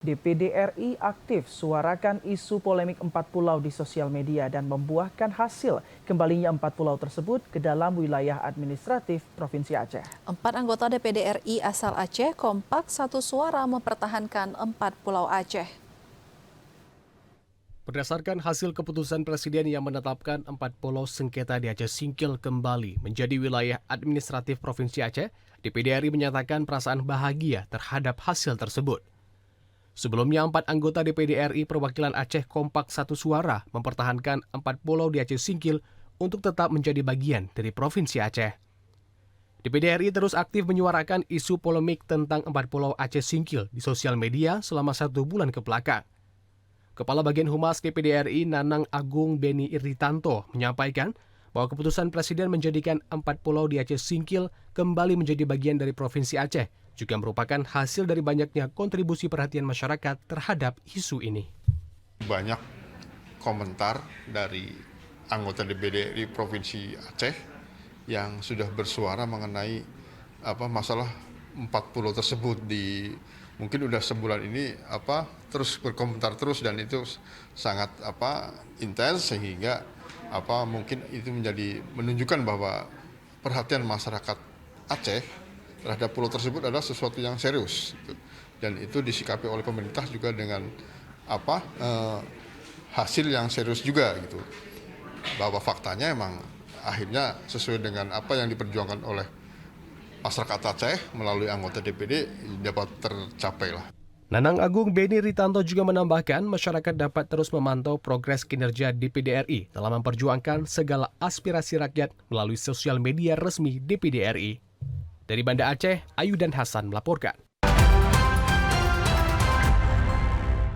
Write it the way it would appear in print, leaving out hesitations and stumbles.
DPD RI aktif suarakan isu polemik 4 pulau di sosial media dan membuahkan hasil kembalinya 4 pulau tersebut ke dalam wilayah administratif Provinsi Aceh. 4 anggota DPD RI asal Aceh kompak satu suara mempertahankan 4 pulau Aceh. Berdasarkan hasil keputusan Presiden yang menetapkan 4 pulau sengketa di Aceh Singkil kembali menjadi wilayah administratif Provinsi Aceh, DPD RI menyatakan perasaan bahagia terhadap hasil tersebut. Sebelumnya, 4 anggota DPD RI perwakilan Aceh kompak satu suara mempertahankan 4 pulau di Aceh Singkil untuk tetap menjadi bagian dari Provinsi Aceh. DPD RI terus aktif menyuarakan isu polemik tentang 4 pulau Aceh Singkil di sosial media selama 1 bulan kebelakang. Kepala Bagian Humas DPD RI Nanang Agung Beni Iritanto menyampaikan bahwa keputusan Presiden menjadikan 4 pulau di Aceh Singkil kembali menjadi bagian dari Provinsi Aceh juga merupakan hasil dari banyaknya kontribusi perhatian masyarakat terhadap isu ini. Banyak komentar dari anggota DPD RI Provinsi Aceh yang sudah bersuara mengenai masalah 4 pulau tersebut mungkin udah sebulan ini terus berkomentar terus dan itu sangat intens sehingga mungkin itu menunjukkan bahwa perhatian masyarakat Aceh terhadap pulau tersebut adalah sesuatu yang serius dan itu disikapi oleh pemerintah juga dengan hasil yang serius juga gitu, bahwa faktanya emang akhirnya sesuai dengan apa yang diperjuangkan oleh masyarakat Aceh melalui anggota DPD dapat tercapai lah. Nanang Agung Beni Ritanto juga menambahkan masyarakat dapat terus memantau progres kinerja DPD RI dalam memperjuangkan segala aspirasi rakyat melalui sosial media resmi DPD RI. Dari Banda Aceh, Ayu dan Hasan melaporkan.